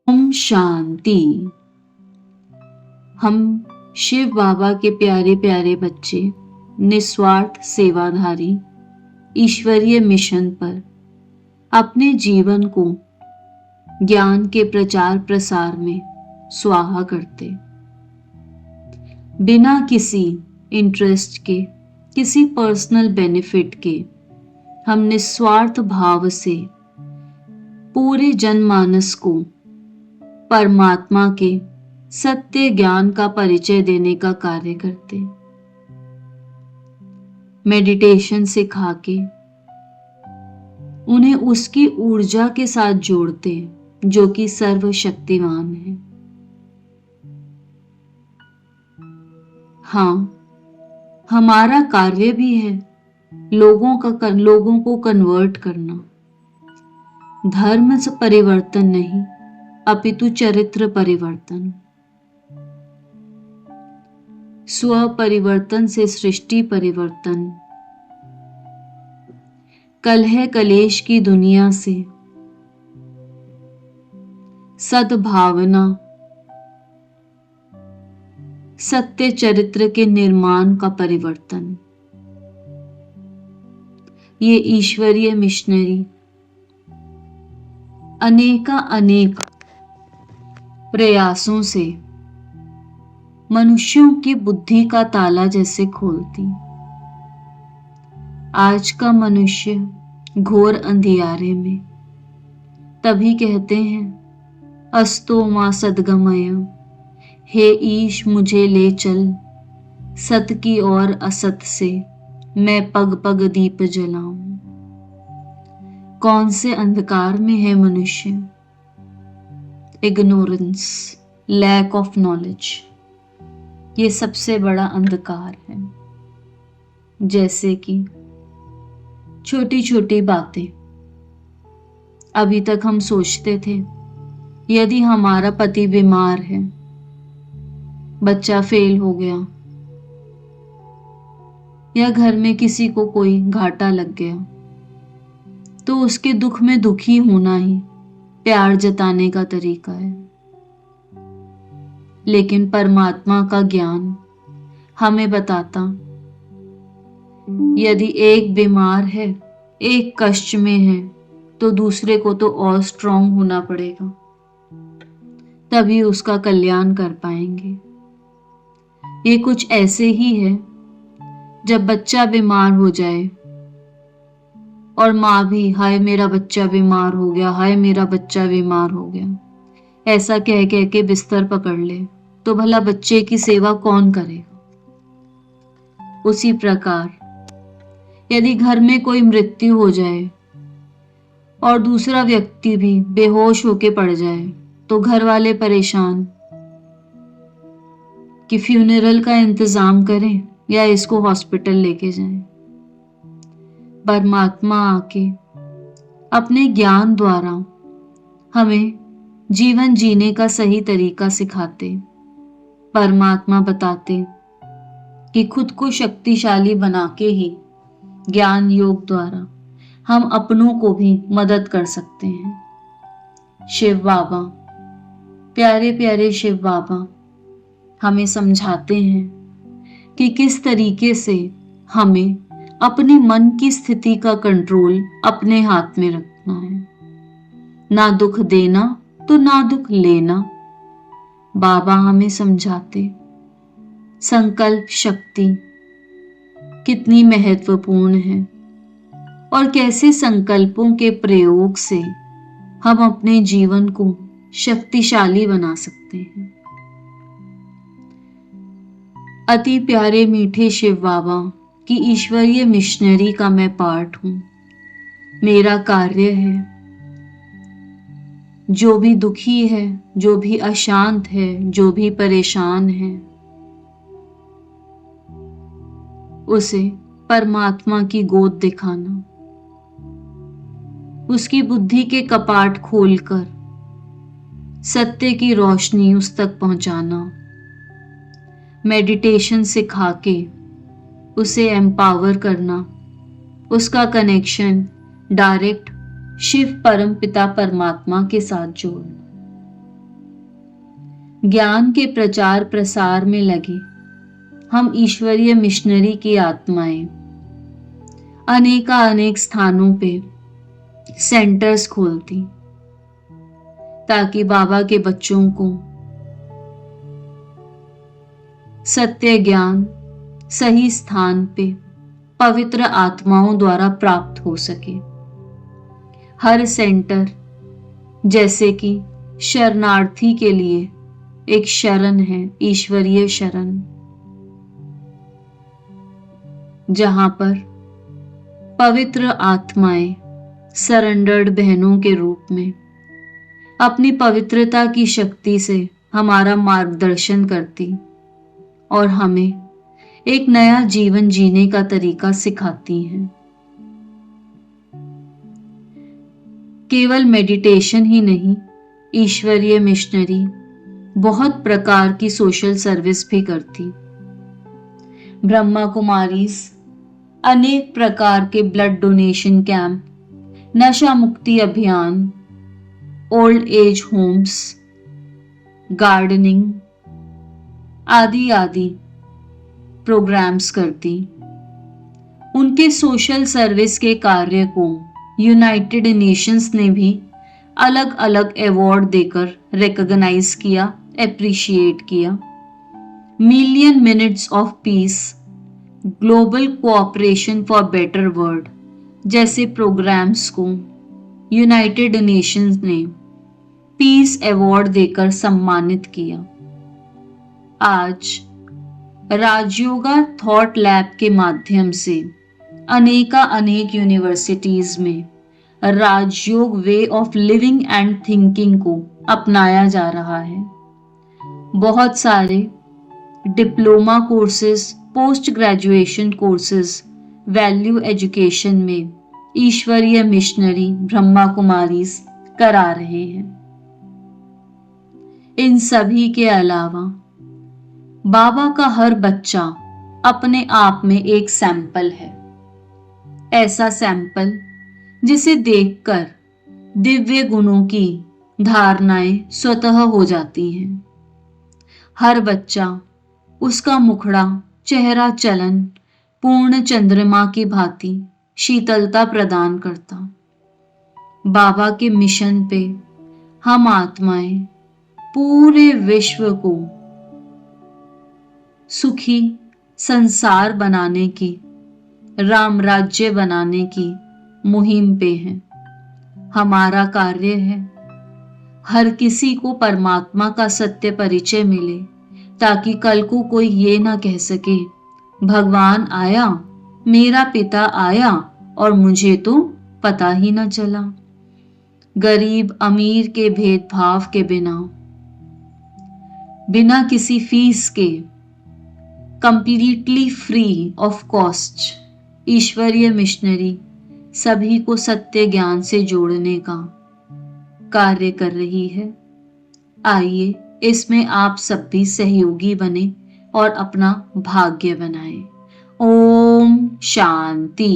ओम शांति। हम शिव बाबा के प्यारे प्यारे बच्चे, निस्वार्थ सेवाधारी, ईश्वरीय मिशन पर अपने जीवन को ज्ञान के प्रचार प्रसार में स्वाहा करते, बिना किसी इंटरेस्ट के, किसी पर्सनल बेनिफिट के, हम निस्वार्थ भाव से पूरे जनमानस को परमात्मा के सत्य ज्ञान का परिचय देने का कार्य करते, मेडिटेशन सिखा के उन्हें उसकी ऊर्जा के साथ जोड़ते जो कि सर्वशक्तिमान है। हाँ, हमारा कार्य भी है लोगों को कन्वर्ट करना, धर्म से परिवर्तन नहीं अपितु चरित्र परिवर्तन। स्व परिवर्तन से सृष्टि परिवर्तन, कलह कलेश की दुनिया से सद्भावना, सत्य चरित्र के निर्माण का परिवर्तन। ये ईश्वरीय मिशनरी अनेक प्रयासों से मनुष्यों की बुद्धि का ताला जैसे खोलती। आज का मनुष्य घोर अंधियारे में, तभी कहते हैं अस्तो मां सद्गमय, हे ईश मुझे ले चल, सत की ओर असत से मैं पग पग दीप जलाऊं। कौन से अंधकार में है मनुष्य? इग्नोरेंस, लैक ऑफ नॉलेज, ये सबसे बड़ा अंधकार है। जैसे कि छोटी छोटी बातें, अभी तक हम सोचते थे यदि हमारा पति बीमार है, बच्चा फेल हो गया या घर में किसी को कोई घाटा लग गया, तो उसके दुख में दुखी होना ही प्यार जताने का तरीका है। लेकिन परमात्मा का ज्ञान हमें बताता, यदि एक बीमार है, एक कष्ट में है, तो दूसरे को तो और स्ट्रांग होना पड़ेगा, तभी उसका कल्याण कर पाएंगे। ये कुछ ऐसे ही है, जब बच्चा बीमार हो जाए और माँ भी हाय मेरा बच्चा बीमार हो गया, हाय मेरा बच्चा बीमार हो गया, ऐसा कह कह के बिस्तर पकड़ ले, तो भला बच्चे की सेवा कौन करेगा? उसी प्रकार यदि घर में कोई मृत्यु हो जाए और दूसरा व्यक्ति भी बेहोश होके पड़ जाए, तो घर वाले परेशान कि फ्यूनरल का इंतजाम करें या इसको हॉस्पिटल लेके जाएं। परमात्मा आके अपने ज्ञान द्वारा हमें जीवन जीने का सही तरीका सिखाते। परमात्मा बताते कि खुद को शक्तिशाली बना के ही ज्ञान योग द्वारा हम अपनों को भी मदद कर सकते हैं। शिव बाबा, प्यारे प्यारे शिव बाबा हमें समझाते हैं कि किस तरीके से हमें अपने मन की स्थिति का कंट्रोल अपने हाथ में रखना है। ना दुख देना तो ना दुख लेना। बाबा हमें समझाते संकल्प शक्ति कितनी महत्वपूर्ण है और कैसे संकल्पों के प्रयोग से हम अपने जीवन को शक्तिशाली बना सकते हैं। अति प्यारे मीठे शिव बाबा की ईश्वरीय मिशनरी का मैं पार्ट हूं। मेरा कार्य है, जो भी दुखी है, जो भी अशांत है, जो भी परेशान है, उसे परमात्मा की गोद दिखाना, उसकी बुद्धि के कपाट खोलकर सत्य की रोशनी उस तक पहुंचाना, मेडिटेशन सिखा के उसे एम्पावर करना, उसका कनेक्शन डायरेक्ट शिव परम पिता परमात्मा के साथ जोड़ना। ज्ञान के प्रचार प्रसार में लगे हम ईश्वरीय मिशनरी की आत्माएं अनेक स्थानों पे सेंटर्स खोलती, ताकि बाबा के बच्चों को सत्य ज्ञान सही स्थान पे पवित्र आत्माओं द्वारा प्राप्त हो सके। हर सेंटर जैसे कि शरणार्थी के लिए एक शरण है, ईश्वरीय शरण, जहां पर पवित्र आत्माएं सरेंडर्ड बहनों के रूप में अपनी पवित्रता की शक्ति से हमारा मार्गदर्शन करती और हमें एक नया जीवन जीने का तरीका सिखाती हैं। केवल मेडिटेशन ही नहीं, ईश्वरीय मिशनरी बहुत प्रकार की सोशल सर्विस भी करती। ब्रह्मा कुमारीज अनेक प्रकार के ब्लड डोनेशन कैंप, नशा मुक्ति अभियान, ओल्ड एज होम्स, गार्डनिंग आदि आदि प्रोग्राम्स करती। उनके सोशल सर्विस के कार्य को यूनाइटेड नेशंस ने भी अलग अलग अवार्ड देकर रिकॉग्नाइज किया, एप्रिशिएट किया। Million minutes of peace, global cooperation for better world जैसे प्रोग्राम्स को यूनाइटेड नेशंस ने पीस अवार्ड देकर सम्मानित किया। आज राजयोगा थॉट लैब के माध्यम से अनेक यूनिवर्सिटीज में Rajyoga way of living and thinking को अपनाया जा रहा है। बहुत सारे diploma courses, post graduation courses, value education में ईश्वरीय मिशनरी ब्रह्मा कुमारीज करा रहे हैं। इन सभी के अलावा बाबा का हर बच्चा अपने आप में एक सैंपल है, ऐसा सैंपल जिसे देखकर दिव्य गुणों की धारणाएं स्वतः हो जाती हैं। हर बच्चा, उसका मुखड़ा, चेहरा चलन पूर्ण चंद्रमा की भांति शीतलता प्रदान करता। बाबा के मिशन पे हम आत्माएं पूरे विश्व को सुखी संसार बनाने की, राम राज्य बनाने की मुहिम पे हैं। हमारा कार्य है हर किसी को परमात्मा का सत्य परिचय मिले, ताकि कल को कोई ये ना कह सके भगवान आया, मेरा पिता आया और मुझे तो पता ही ना चला। गरीब अमीर के भेदभाव के बिना किसी फीस के, कंप्लीटली फ्री ऑफ कॉस्ट, ईश्वरीय मिशनरी सभी को सत्य ज्ञान से जोड़ने का कार्य कर रही है। आइए इसमें आप सब भी सहयोगी बने और अपना भाग्य बनाएं। ओम शांति।